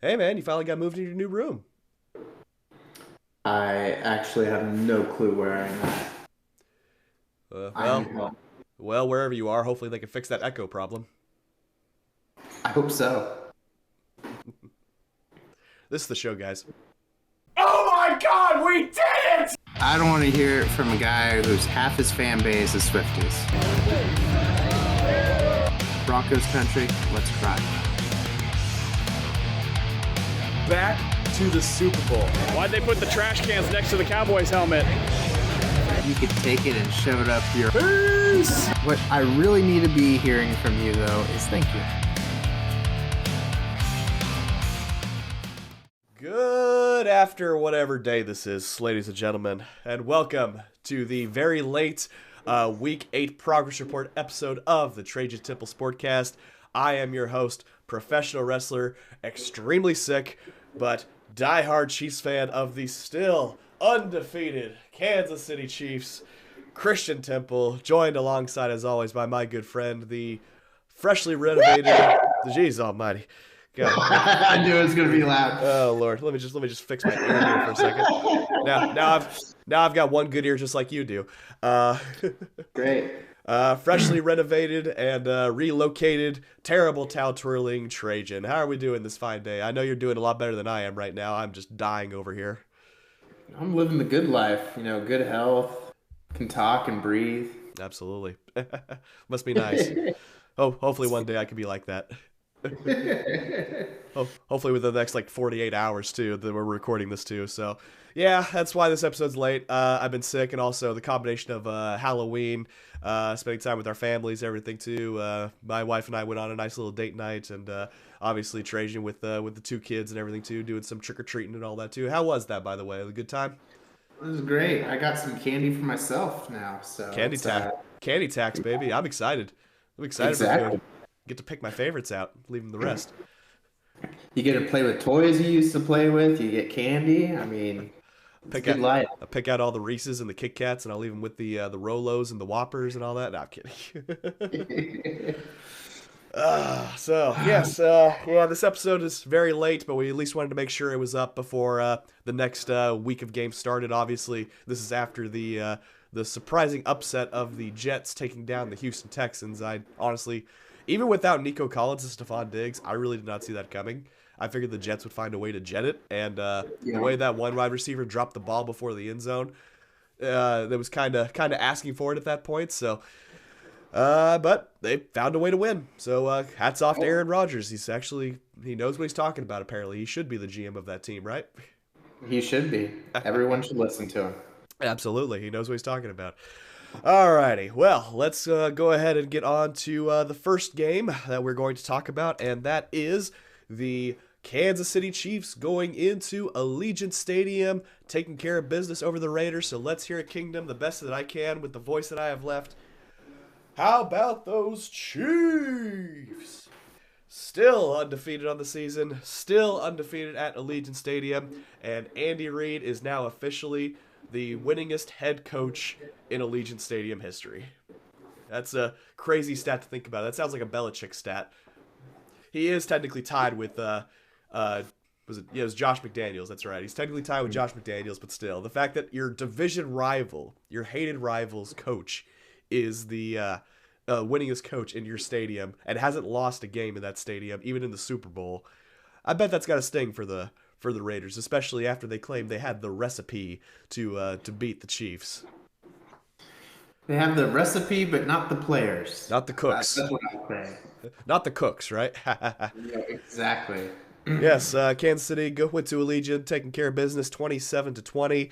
Hey man, you finally got moved into your new room. I actually have no clue where I'm at. Uh, I need well, help. well, wherever you are, hopefully they can fix that echo problem. I hope so. This is the show, guys. Oh my God, we did it! I don't want to hear it from a guy whose half his fan base is Swifties. Broncos country, let's cry. Back to the Super Bowl. Why'd they put the trash cans next to the Cowboys helmet? You could take it and shove it up your face. What I really need to be hearing from you, though, is thank you. Good after whatever day this is, ladies and gentlemen, and welcome to the very late Week 8 Progress Report episode of the Trajan Sportcast. I am your host, professional wrestler, extremely sick, but diehard Chiefs fan of the still undefeated Kansas City Chiefs, Christian Temple, joined alongside, as always, by my good friend, the freshly renovated, jeez almighty. God. I knew it was gonna be loud. Oh Lord, let me just fix my ear here for a second. Now I've got one good ear just like you do. Great. Freshly renovated and relocated, terrible towel twirling Trajan. How are we doing this fine day? I know you're doing a lot better than I am right now. I'm just dying over here. I'm living the good life. You know, good health, can talk and breathe. Absolutely. Must be nice. Oh, hopefully one day I can be like that. Hopefully within the next 48 hours too that we're recording this too. So yeah, that's why this episode's late. I've been sick, and also the combination of Halloween, spending time with our families, everything too. My wife and I went on a nice little date night, and obviously Trajan with the two kids and everything too, doing some trick or treating and all that too. How was that, by the way? A good time? It was great. I got some candy for myself now. So Candy tax, baby. I'm excited. Exactly. Get to pick my favorites out, leave them the rest. You get to play with toys you used to play with. You get candy. I mean, it's good life. I pick out all the Reese's and the Kit Kats, and I'll leave them with the Rolos and the Whoppers and all that. No, I'm kidding. Yeah, this episode is very late, but we at least wanted to make sure it was up before the next week of games started. Obviously, this is after the surprising upset of the Jets taking down the Houston Texans. I honestly, even without Nico Collins and Stephon Diggs, I really did not see that coming. I figured the Jets would find a way to jet it, and the way that one wide receiver dropped the ball before the end zone, that was kind of asking for it at that point. So, but they found a way to win. So hats off to Aaron Rodgers. He knows what he's talking about. Apparently, he should be the GM of that team, right? He should be. Everyone should listen to him. Absolutely, he knows what he's talking about. Alrighty, well, let's go ahead and get on to the first game that we're going to talk about, and that is the Kansas City Chiefs going into Allegiant Stadium, taking care of business over the Raiders. So let's hear it, Kingdom, the best that I can with the voice that I have left. How about those Chiefs? Still undefeated on the season, still undefeated at Allegiant Stadium, and Andy Reid is now officially the winningest head coach in Allegiant Stadium history. That's a crazy stat to think about. That sounds like a Belichick stat. He is technically tied with, it was Josh McDaniels, that's right. He's technically tied with Josh McDaniels, but still. The fact that your division rival, your hated rival's coach, is the winningest coach in your stadium and hasn't lost a game in that stadium, even in the Super Bowl, I bet that's got a sting for the Raiders, especially after they claimed they had the recipe to beat the Chiefs. They have the recipe, but not the players. Not the cooks. That's what I'm saying. Not the cooks, right? Yeah, exactly. Yes, Kansas City went to Allegiant, taking care of business, 27-20.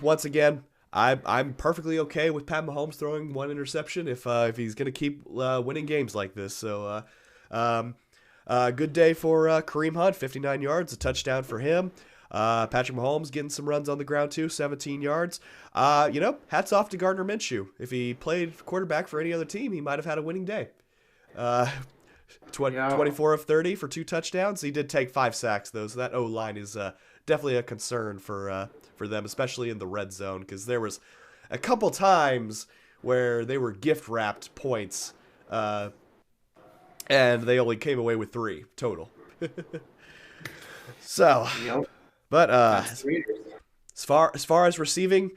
Once again, I'm perfectly okay with Pat Mahomes throwing one interception if he's gonna keep winning games like this. So, good day for Kareem Hunt, 59 yards, a touchdown for him. Patrick Mahomes getting some runs on the ground too, 17 yards. Hats off to Gardner Minshew. If he played quarterback for any other team, he might have had a winning day. 24 of 30 for 2 touchdowns. He did take 5 sacks though, so that O-line is definitely a concern for them, especially in the red zone, because there was a couple times where they were gift-wrapped points, and they only came away with 3 total. So, Yep. but That's the Raiders. as far as receiving,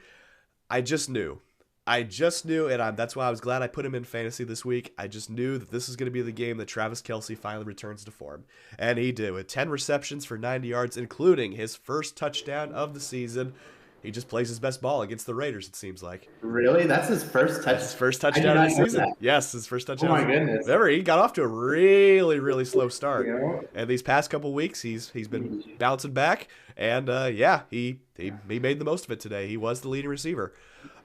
I just knew. And that's why I was glad I put him in fantasy this week. I just knew that this is going to be the game that Travis Kelce finally returns to form. And he did, with 10 receptions for 90 yards, including his first touchdown of the season. He just plays his best ball against the Raiders, it seems like. Really? That's his first touch. That's his first I did touchdown of not the know season. that. Yes, his first Oh touchdown. my goodness. Remember, he got off to a really, really slow start. Yeah. And these past couple weeks, he's been bouncing back. And, he made the most of it today. He was the leading receiver.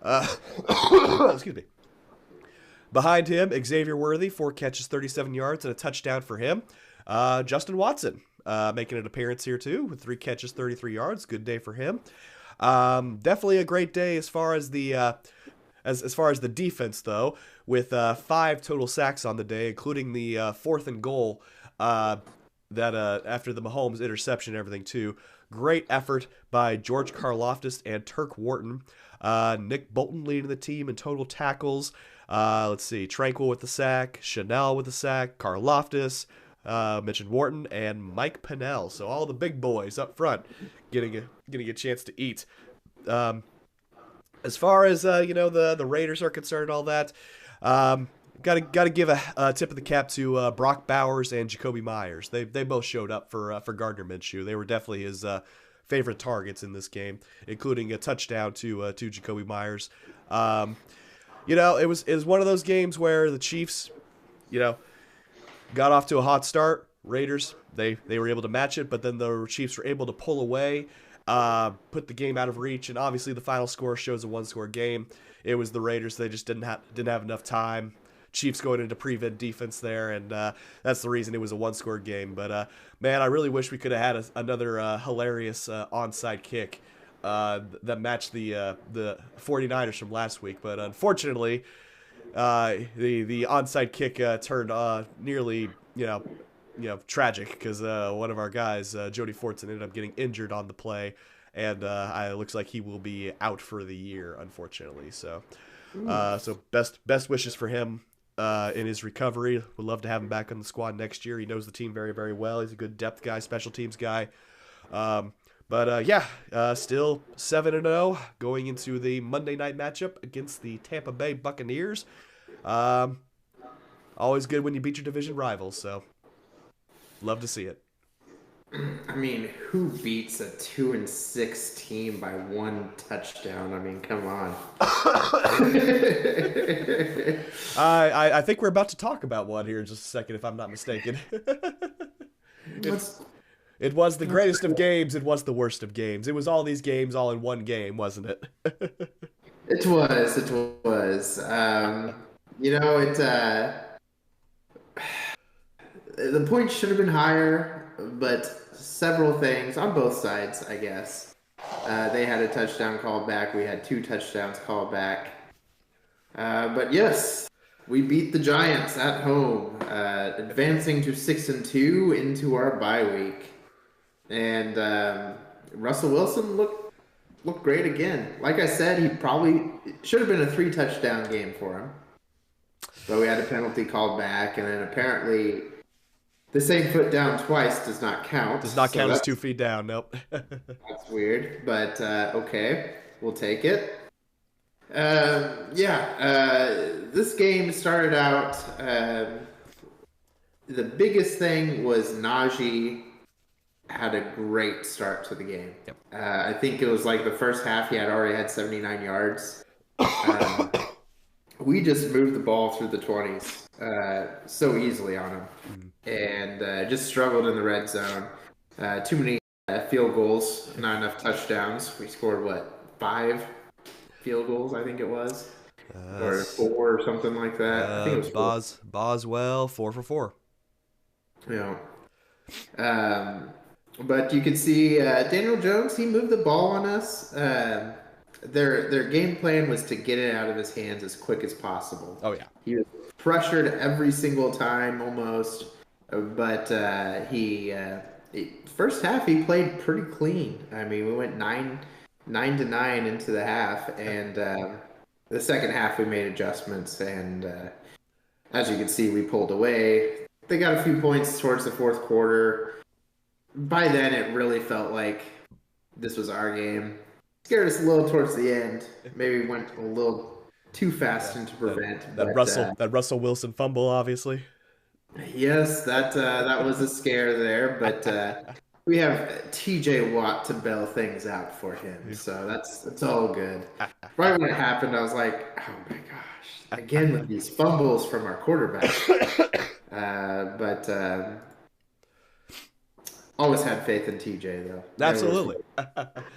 Excuse me. Behind him, Xavier Worthy, 4 catches, 37 yards, and a touchdown for him. Justin Watson making an appearance here, too, with 3 catches, 33 yards. Good day for him. Definitely a great day as far as the as far as the defense, though, with 5 total sacks on the day, including the 4th and goal that after the Mahomes interception and everything, too. Great effort by George Karlaftis and Turk Wharton. Nick Bolton leading the team in total tackles. Let's see, Tranquil with the sack, Chanel with the sack, Karlaftis, mentioned Wharton, and Mike Pennell. So all the big boys up front getting a chance to eat. As far as the Raiders are concerned, all that, gotta give a tip of the cap to Brock Bowers and Jacoby Myers. They both showed up for Gardner Minshew. They were definitely his favorite targets in this game, including a touchdown to Jacoby Myers. It was one of those games where the Chiefs, got off to a hot start. Raiders, they were able to match it, but then the Chiefs were able to pull away, put the game out of reach, and obviously the final score shows a 1-score game. It was the Raiders. They just didn't have enough time. Chiefs going into prevent defense there, and that's the reason it was a 1-score game. But, man, I really wish we could have had another hilarious onside kick that matched the 49ers from last week. But unfortunately, the onside kick turned nearly, tragic, because one of our guys, Jody Fortson, ended up getting injured on the play, and it looks like he will be out for the year, unfortunately. So, best wishes for him in his recovery. Would love to have him back on the squad next year. He knows the team very, very well. He's a good depth guy, special teams guy. Still 7-0 going into the Monday night matchup against the Tampa Bay Buccaneers. Always good when you beat your division rivals, so love to see it. I mean, who beats a 2-6 team by 1 touchdown? I mean, come on. I think we're about to talk about one here in just a second, if I'm not mistaken. It was the greatest of games. It was the worst of games. It was all these games all in one game, wasn't it? It was. The points should have been higher, but several things on both sides, I guess. They had a touchdown called back. We had 2 touchdowns called back. But yes, we beat the Giants at home, advancing to 6-2 into our bye week. And Russell Wilson looked great again. Like I said, he probably should have been a 3-touchdown game for him. But we had a penalty called back, and then apparently the same foot down twice does not count. Does not count as 2 feet down, nope. That's weird, but okay, we'll take it. This game started out, the biggest thing was Najee had a great start to the game. Yep. I think it was like the first half he had already had 79 yards. We just moved the ball through the 20s so easily on him, and just struggled in the red zone. Too many field goals, not enough touchdowns. We scored 5 field goals, I think it was, or 4 or something like that. I think it was 4. Boswell 4 for 4. Yeah. But you can see Daniel Jones, he moved the ball on us. Their game plan was to get it out of his hands as quick as possible. Oh, yeah. He was pressured every single time almost. But first half he played pretty clean. I mean, we went 9-9 into the half. And the second half we made adjustments. And as you can see, we pulled away. They got a few points towards the fourth quarter. by then it really felt like this was our game. Scared us a little towards the end. Maybe went a little too fast into prevent. That Russell Wilson fumble, obviously. Yes, that was a scare there, but we have T.J. Watt to bail things out for him, so that's all good. Right when it happened, I was like, "Oh my gosh!" Again with these fumbles from our quarterback. But always had faith in T.J. though. Absolutely.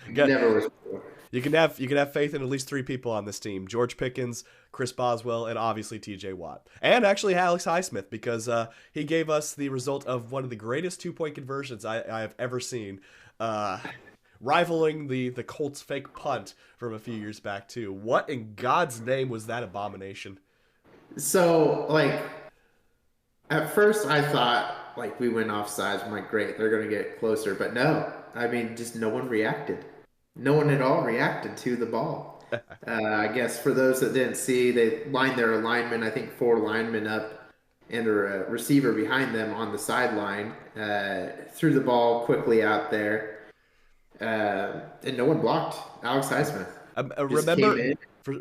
Never was before. You can have faith in at least 3 people on this team: George Pickens, Chris Boswell, and obviously T.J. Watt, and actually Alex Highsmith, because he gave us the result of one of the greatest 2-point conversions I have ever seen, rivaling the Colts fake punt from a few years back too. What in God's name was that abomination? So like, at first I thought like we went offsides. I'm like, great, they're gonna get closer, but no. I mean, just no one reacted. No one at all reacted to the ball. I guess for those that didn't see, they lined their alignment, I think 4 linemen up and a receiver behind them on the sideline, threw the ball quickly out there, and no one blocked Alex Highsmith. Remember,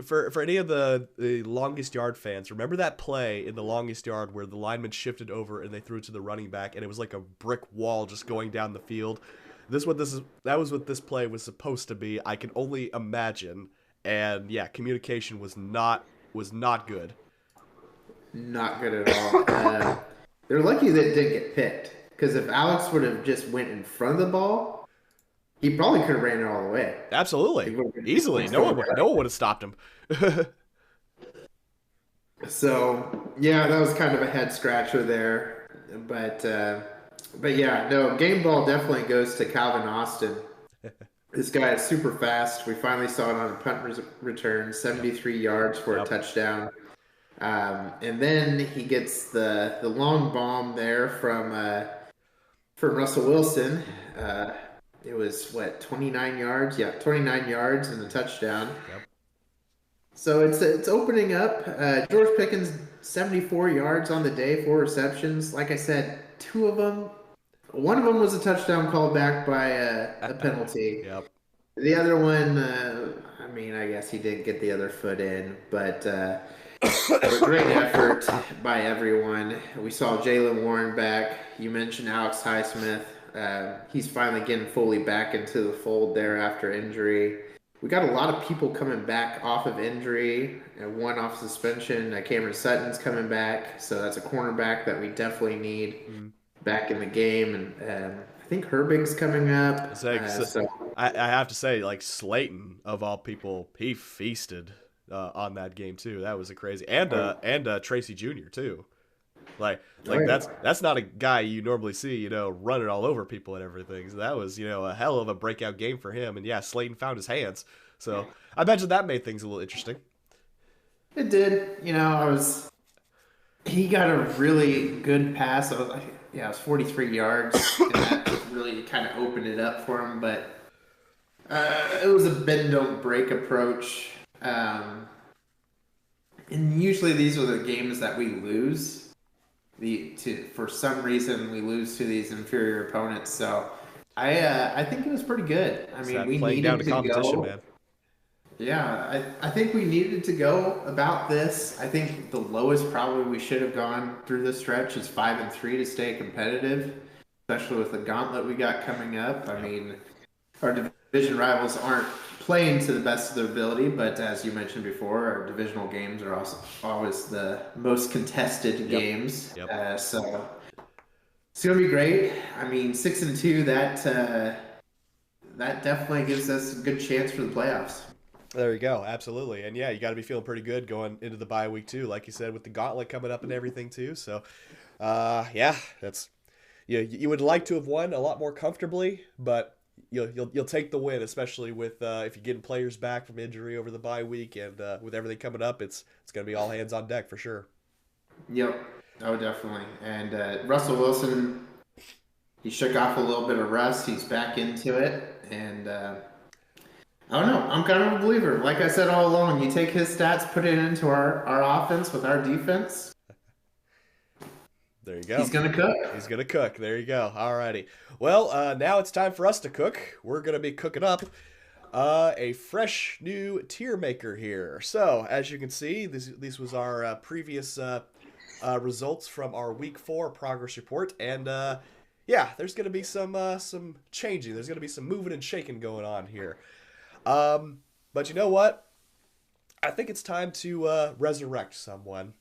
for any of the longest yard fans, remember that play in the longest yard where the lineman shifted over and they threw it to the running back, and it was like a brick wall just going down the field? That was what this play was supposed to be. I can only imagine. And yeah, communication was not good. Not good at all. They're lucky that it didn't get picked, because if Alex would have just went in front of the ball, he probably could have ran it all the way. Absolutely, easily. No one would have stopped him. So yeah, that was kind of a head scratcher there, but yeah, no, game ball definitely goes to Calvin Austin. This guy is super fast. We finally saw it on a punt return, 73 yards for a touchdown. And then he gets the long bomb there from Russell Wilson. It was, 29 yards? Yeah, 29 yards and a touchdown. Yep. So it's opening up. George Pickens, 74 yards on the day, 4 receptions. Like I said, 2 of them. One of them was a touchdown called back by a penalty. Yep. The other one, I guess he didn't get the other foot in, but a great effort by everyone. We saw Jaylen Warren back. You mentioned Alex Highsmith. He's finally getting fully back into the fold there after injury. We got a lot of people coming back off of injury, and one off suspension. Cameron Sutton's coming back, so that's a cornerback that we definitely need back in the game. And I think Herbig's coming up. I have to say, like, Slayton, of all people, he feasted on that game too. That was a crazy, and Tracy Jr. too. That's not a guy you normally see, running all over people and everything. So that was, a hell of a breakout game for him. And yeah, Slayton found his hands. So I imagine that made things a little interesting. It did. He got a really good pass. It was 43 yards, and that really kind of opened it up for him. But it was a bend don't break approach. And usually these are the games that we lose. For some reason we lose to these inferior opponents. So I think it was pretty good. We needed down to competition, man. Yeah, I think we needed to go about this. I think the lowest probably we should have gone through this stretch is 5-3 to stay competitive, especially with the gauntlet we got coming up. Our division rivals aren't playing to the best of their ability, but as you mentioned before, our divisional games are also always the most contested games. Yep. So it's gonna be great. 6-2, that definitely gives us a good chance for the playoffs. There you go. Absolutely. And yeah, you got to be feeling pretty good going into the bye week too, like you said, with the gauntlet coming up and everything too. So, that's, you would like to have won a lot more comfortably, but you'll take the win, especially with if you're getting players back from injury over the bye week, and with everything coming up, it's going to be all hands on deck for sure. Yep. Oh, definitely. And Russell Wilson, he shook off a little bit of rust. He's back into it, and I don't know. I'm kind of a believer. Like I said all along, you take his stats, put it into our offense with our defense. There you go. He's going to cook. He's going to cook. There you go. Alrighty. Well, now it's time for us to cook. We're going to be cooking up a fresh new tier maker here. So, as you can see, this was our previous results from our week 4 progress report. And, yeah, there's going to be some changing. There's going to be some moving and shaking going on here. But you know what? I think it's time to resurrect someone.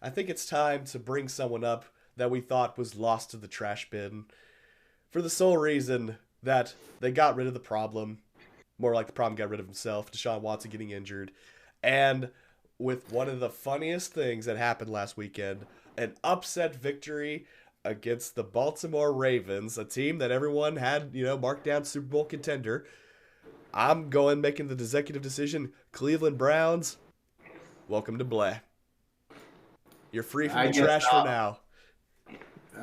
I think it's time to bring someone up that we thought was lost to the trash bin for the sole reason that they got rid of the problem. More like the problem got rid of himself, Deshaun Watson getting injured. And with one of the funniest things that happened last weekend, an upset victory against the Baltimore Ravens, a team that everyone had, marked down Super Bowl contender. I'm making the executive decision. Cleveland Browns, welcome to Bleh. You're free from the trash for now.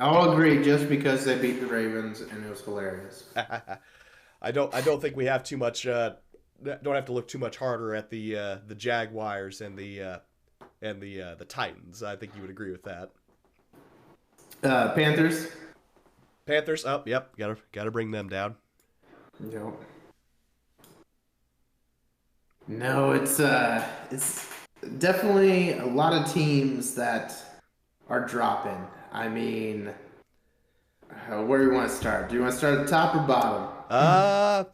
I'll agree, just because they beat the Ravens and it was hilarious. I don't think we have too much. Don't have to look too much harder at the Jaguars and the Titans. I think you would agree with that. Panthers. Oh, yep. Gotta bring them down. Yep. No, it's definitely a lot of teams that are dropping. I mean, where do you want to start? Do you want to start at the top or bottom?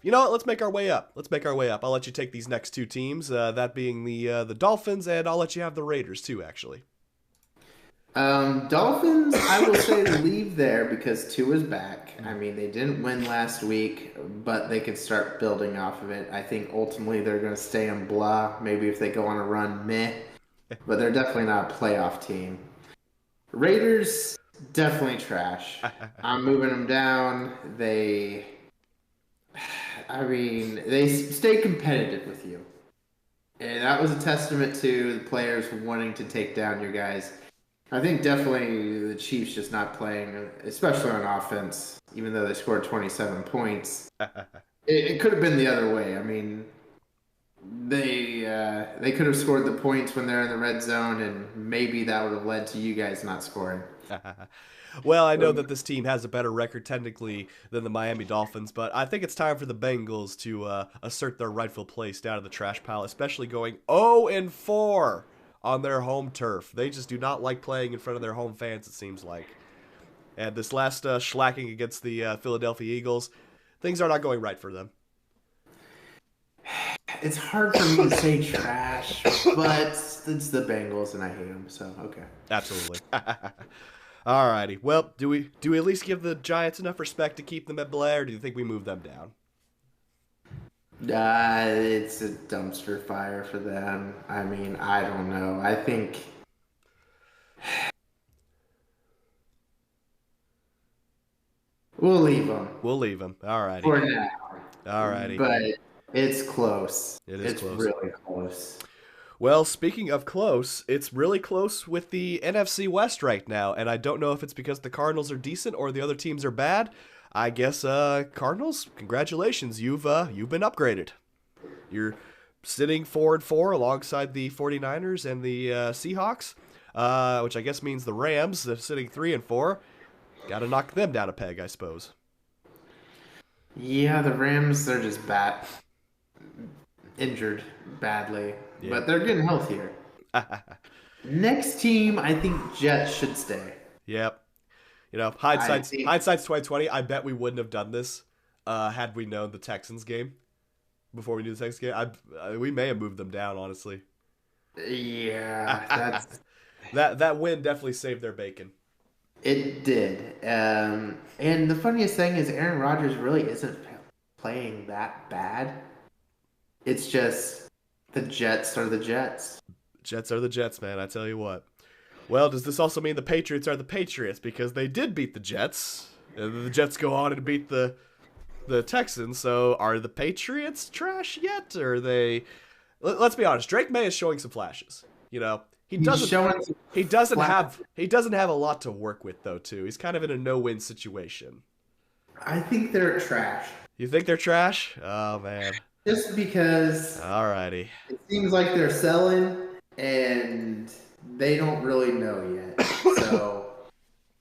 You know what? Let's make our way up. I'll let you take these next 2 teams, that being the Dolphins, and I'll let you have the Raiders too, actually. Dolphins, I will say leave there because Tua is back. I mean, they didn't win last week, but they could start building off of it. I think ultimately they're going to stay in blah. Maybe if they go on a run, meh. But they're definitely not a playoff team. Raiders, definitely trash. I'm moving them down. They stay competitive with you. And that was a testament to the players wanting to take down your guys. I think definitely the Chiefs just not playing, especially on offense, even though they scored 27 points. It could have been the other way. I mean, they could have scored the points when they're in the red zone, and maybe that would have led to you guys not scoring. Well, I know that this team has a better record technically than the Miami Dolphins, but I think it's time for the Bengals to assert their rightful place down in the trash pile, especially going 0-4 on their home turf. They just do not like playing in front of their home fans, it seems like. And this last shellacking against the Philadelphia Eagles, things are not going right for them. It's hard for me to say trash, but it's the Bengals and I hate them, so okay. Absolutely. Alrighty. Well, do we at least give the Giants enough respect to keep them at Blair, or do you think we move them down? It's a dumpster fire for them. I mean, I don't know. I think we'll leave them. Alrighty. For now. Alrighty. But it's close. It's close. Really close. Well, speaking of close, it's really close with the NFC West right now, and I don't know if it's because the Cardinals are decent or the other teams are bad. I guess Cardinals, congratulations, you've been upgraded. You're sitting 4-4 alongside the 49ers and the Seahawks, which I guess means the Rams are sitting 3-4. Got to knock them down a peg, I suppose. Yeah, the Rams, they're just injured badly, but they're getting healthier. Next team, I think Jets should stay. Yep. Hindsight's 2020. I bet we wouldn't have done this had we known the Texans game before we knew the Texans game. We may have moved them down, honestly. Yeah, that win definitely saved their bacon. It did. And the funniest thing is Aaron Rodgers really isn't playing that bad. It's just the Jets are the Jets. Jets are the Jets, man. I tell you what. Well, does this also mean the Patriots are the Patriots? Because they did beat the Jets. And the Jets go on and beat the Texans. So are the Patriots trash yet? Or are they... Let's be honest. Drake May is showing some flashes. He doesn't have a lot to work with, though, too. He's kind of in a no-win situation. I think they're trash. You think they're trash? Oh, man. Just because... Alrighty. It seems like they're selling, and... they don't really know yet. So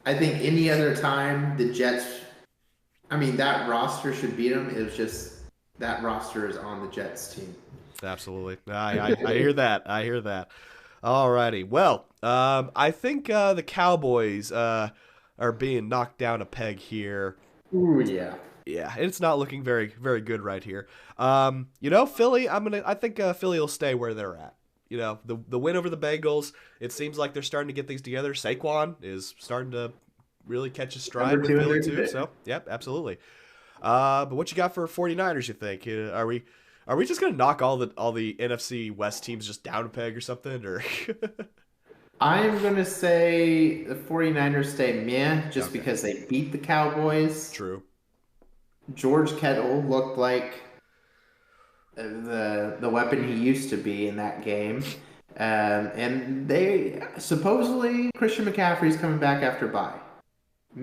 I think any other time the Jets, I mean, that roster should beat them. It was just that roster is on the Jets team. Absolutely. I hear that. I hear that. Alrighty. Well, I think the Cowboys are being knocked down a peg here. Ooh, yeah. Yeah, it's not looking very, very good right here. Philly, I think Philly will stay where they're at. The win over the Bengals, it seems like they're starting to get things together. Saquon is starting to really catch a stride with Philly too. So, yep, absolutely. But what you got for 49ers, you think? Are we just gonna knock all the NFC West teams just down a peg or something? Or I'm going to say the 49ers stay meh just because they beat the Cowboys. True. George Kittle looked like the weapon he used to be in that game. And they supposedly Christian McCaffrey's coming back after bye.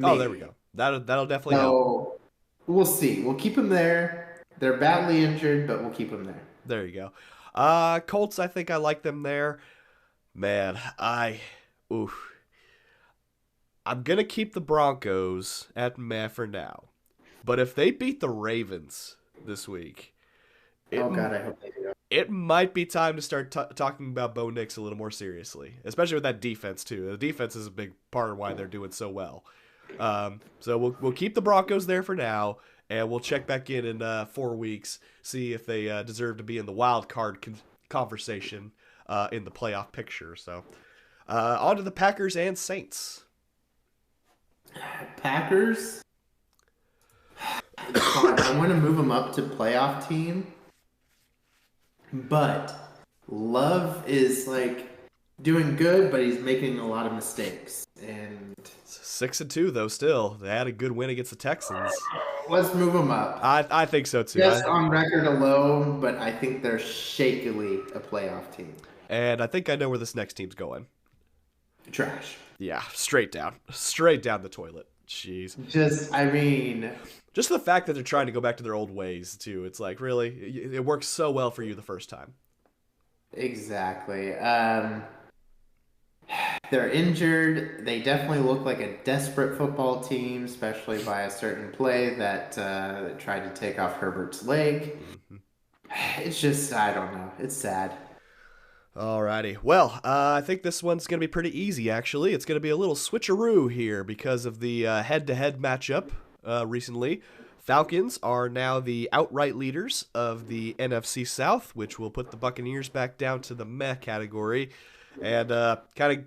Oh, there we go. That'll definitely help. We'll see. We'll keep him there. They're badly injured, but we'll keep him there. There you go. Colts, I think I like them there. Man, I'm gonna keep the Broncos at meh for now. But if they beat the Ravens this week, I hope they do. It might be time to start talking about Bo Nix a little more seriously, especially with that defense too. The defense is a big part of why they're doing so well. So we'll keep the Broncos there for now, and we'll check back in 4 weeks, see if they deserve to be in the wild card conversation in the playoff picture. So on to the Packers and Saints. Packers. I want to move them up to playoff team, but Love is doing good, but he's making a lot of mistakes. And 6-2 though. Still, they had a good win against the Texans. Let's move them up. I think so too. Just on record alone, but I think they're shakily a playoff team. And I think I know where this next team's going. Trash. Yeah, straight down the toilet. Jeez. Just the fact that they're trying to go back to their old ways too. It's like, really, it works so well for you the first time. Exactly. They're injured. They definitely look like a desperate football team, especially by a certain play that tried to take off Herbert's leg. Mm-hmm. It's just, I don't know. It's sad. Alrighty. Well, I think this one's going to be pretty easy, actually. It's going to be a little switcheroo here because of the head-to-head matchup recently. Falcons are now the outright leaders of the NFC South, which will put the Buccaneers back down to the meh category. And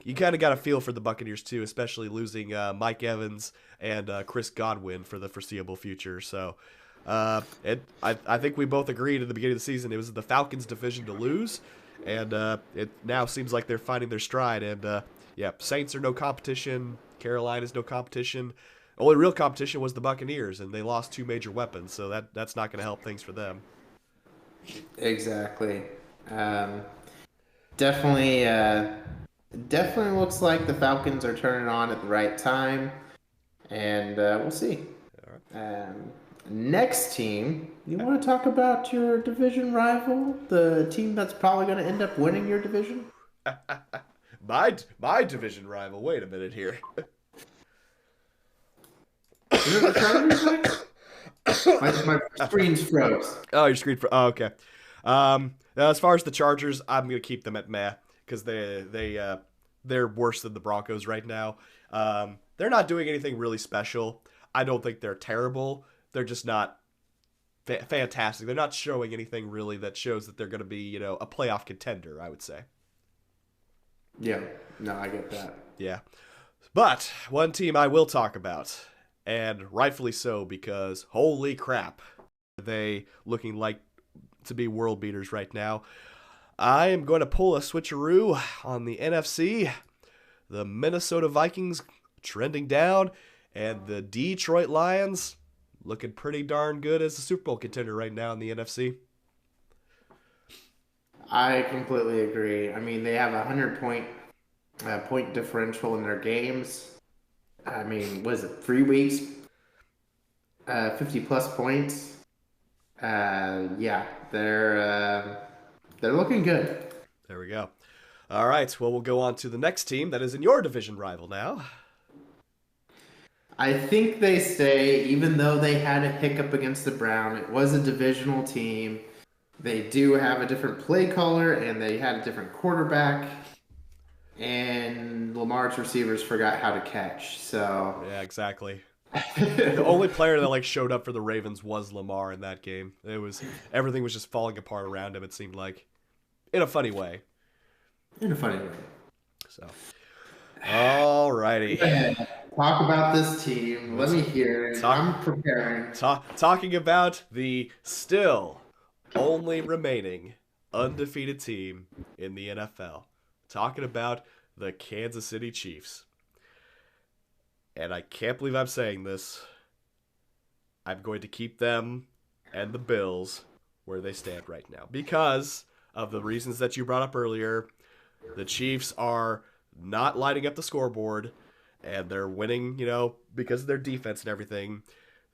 you kind of got a feel for the Buccaneers, too, especially losing Mike Evans and Chris Godwin for the foreseeable future. So I think we both agreed at the beginning of the season it was the Falcons' division to lose. And it now seems like they're finding their stride. And, Saints are no competition. Carolina's no competition. The only real competition was the Buccaneers, and they lost 2 major weapons, so that's not going to help things for them. Exactly. Definitely looks like the Falcons are turning on at the right time, and we'll see. All right. Next team, you want to talk about your division rival, the team that's probably going to end up winning your division? My division rival. Wait a minute here. My screen's froze. Oh, your screen froze. Oh, okay. As far as the Chargers, I'm going to keep them at meh because they're worse than the Broncos right now. They're not doing anything really special. I don't think they're terrible. They're just not fantastic. They're not showing anything really that shows that they're going to be, a playoff contender, I would say. Yeah, no, I get that. Yeah. But one team I will talk about, and rightfully so, because holy crap, they looking like to be world beaters right now. I am going to pull a switcheroo on the NFC. The Minnesota Vikings trending down, and the Detroit Lions looking pretty darn good as a Super Bowl contender right now in the NFC. I completely agree. I mean, they have a 100-point differential in their games. I mean, what is it, 3 weeks? 50-plus points. Yeah, they're looking good. There we go. All right, well, we'll go on to the next team that is in your division rival now. I think they stay, even though they had a hiccup against the Brown. It was a divisional team. They do have a different play caller, and they had a different quarterback. And Lamar's receivers forgot how to catch. So Yeah, exactly. The only player that like showed up for the Ravens was Lamar in that game. Everything was just falling apart around him. It seemed like, in a funny way. in a funny way. So, alrighty. Go ahead. Talk about this team. Let me hear it. I'm preparing. Talking about the still only remaining undefeated team in the NFL. Talking about the Kansas City Chiefs. And I can't believe I'm saying this. I'm going to keep them and the Bills where they stand right now. Because of the reasons that you brought up earlier, the Chiefs are not lighting up the scoreboard, and they're winning, because of their defense and everything.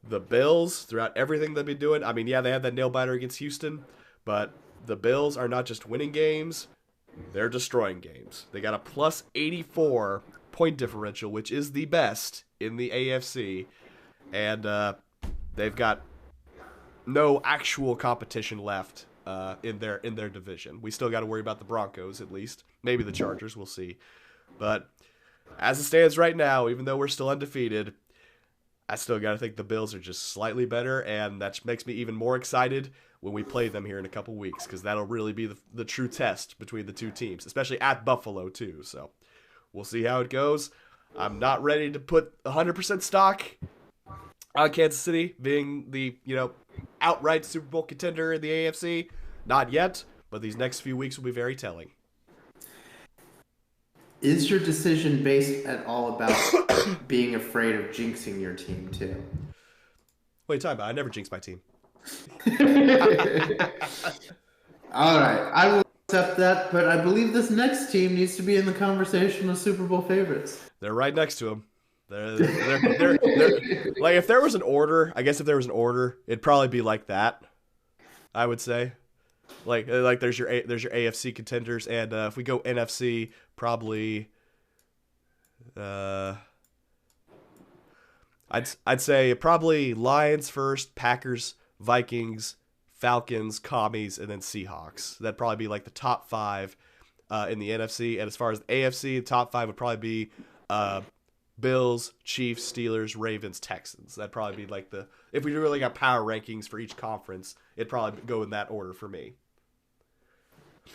The Bills, throughout everything they've been doing, I mean, yeah, they had that nail-biter against Houston, but the Bills are not just winning games, they're destroying games. They got a plus 84 point differential, which is the best in the AFC, and they've got no actual competition left in their division. We still got to worry about the Broncos, at least. Maybe the Chargers, we'll see. But as it stands right now, even though we're still undefeated, I still got to think the Bills are just slightly better, and that makes me even more excited when we play them here in a couple weeks, because that'll really be the true test between the two teams, especially at Buffalo, too. So we'll see how it goes. I'm not ready to put 100% stock on Kansas City being the, outright Super Bowl contender in the AFC. Not yet, but these next few weeks will be very telling. Is your decision based at all about being afraid of jinxing your team, too? Wait, time out. I never jinx my team. All right. I will accept that, but I believe this next team needs to be in the conversation of Super Bowl favorites. They're right next to them. They're like, if there was an order, I guess if there was an order, it'd probably be like that. I would say, like there's your AFC contenders, and if we go NFC, probably, I'd say probably Lions first, Packers, Vikings, Falcons, Commies, and then Seahawks. That'd probably be like the top five in the NFC. And as far as the AFC, the top five would probably be Bills, Chiefs, Steelers, Ravens, Texans. That'd probably be like if we really got power rankings for each conference, it'd probably go in that order for me.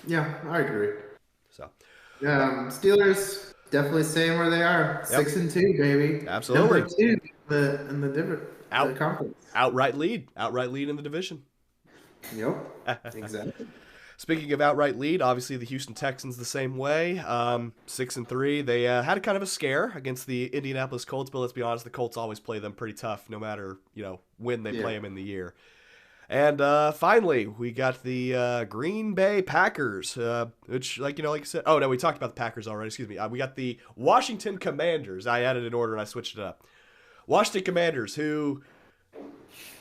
Yeah, I agree. So, Steelers definitely staying where they are. Yep. 6-2, baby. Absolutely. Number 2 in the different conference. Outright lead in the division. Yep, exactly. Speaking of outright lead, obviously the Houston Texans the same way. 6-3. They had a kind of a scare against the Indianapolis Colts, but let's be honest, the Colts always play them pretty tough, no matter when they play them in the year. And finally, we got the Green Bay Packers, which, like I said, oh no, we talked about the Packers already. Excuse me. We got the Washington Commanders. I added an order and I switched it up. Washington Commanders, who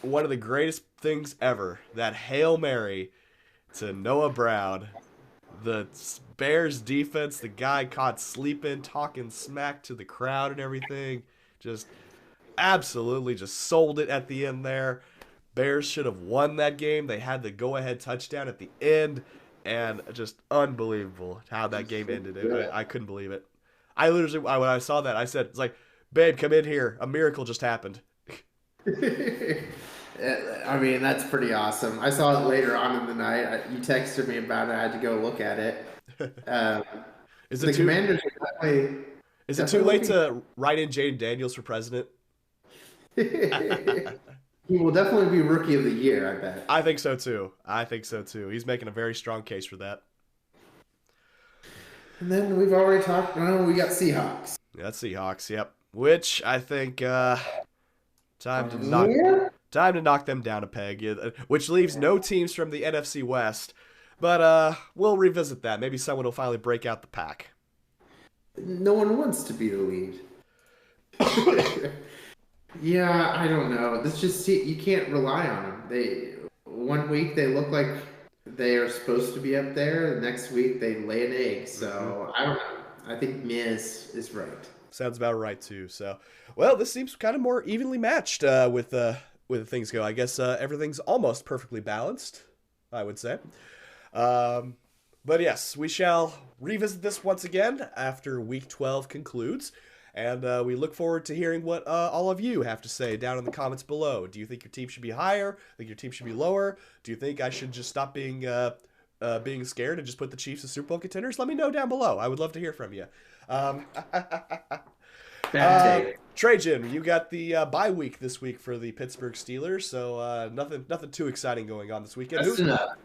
one of the greatest things ever, that Hail Mary to Noah Brown, the Bears defense, the guy caught sleeping, talking smack to the crowd and everything, just absolutely just sold it at the end there. Bears should have won that game. They had the go-ahead touchdown at the end, and just unbelievable how that game ended. I couldn't believe it. I literally, when I saw that, I said, it's like, babe, come in here. A miracle just happened. I mean, that's pretty awesome. I saw it later on in the night. You texted me about it. I had to go look at it. Is it too late to write in Jaden Daniels for president? He will definitely be Rookie of the Year, I bet. I think so too. He's making a very strong case for that. And then we've already talked. No, we got Seahawks. Yeah, that's Seahawks. Yep. Which I think time to knock them down a peg. Which leaves no teams from the NFC West. But we'll revisit that. Maybe someone will finally break out the pack. No one wants to be the lead. Yeah, I don't know. This just you can't rely on them. One week they look like they are supposed to be up there. The next week they lay an egg. So I don't know. I think Miz is right. sounds about right too. So, well, this seems kind of more evenly matched with things go. I guess everything's almost perfectly balanced, I would say. But yes, we shall revisit this once again after Week 12 concludes. And we look forward to hearing what all of you have to say down in the comments below. Do you think your team should be higher? Think your team should be lower? Do you think I should just stop being scared and just put the Chiefs as Super Bowl contenders? Let me know down below. I would love to hear from you. Trajan, you got the bye week this week for the Pittsburgh Steelers, so nothing too exciting going on this weekend.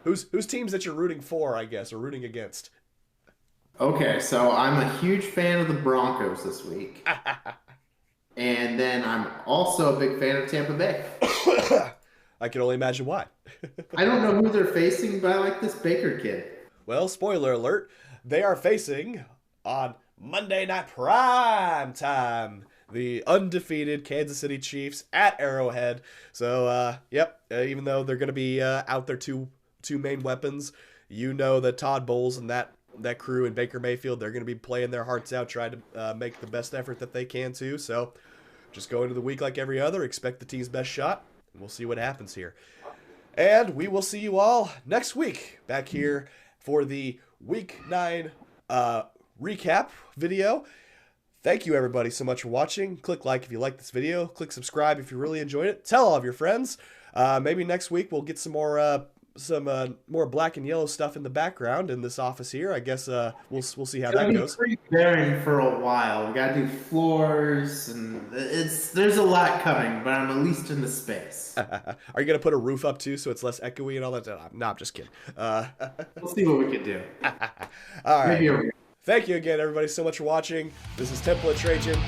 Who's teams that you're rooting for, I guess, or rooting against? Okay, so I'm a huge fan of the Broncos this week. And then I'm also a big fan of Tampa Bay. I can only imagine why. I don't know who they're facing, but I like this Baker kid. Well, spoiler alert, they are facing on Monday Night Prime Time the undefeated Kansas City Chiefs at Arrowhead. So, even though they're going to be out their two main weapons, you know that Todd Bowles and that crew and Baker Mayfield, they're going to be playing their hearts out, trying to make the best effort that they can too. So just go into the week like every other, expect the team's best shot, and we'll see what happens here. And we will see you all next week back here for the Week 9 recap video. Thank you everybody so much for watching. Click like if you like this video. Click subscribe if you really enjoyed it. Tell all of your friends. Maybe next week we'll get some more black and yellow stuff in the background in this office here. I guess we'll see how that goes. Pretty barren for a while. We gotta do floors, and there's a lot coming, but I'm at least in the space. Are you gonna put a roof up too, so it's less echoey and all that? No, I'm just kidding. We'll see what we can do. All right. Maybe Thank you again, everybody, so much for watching. This is Temple and Trajan.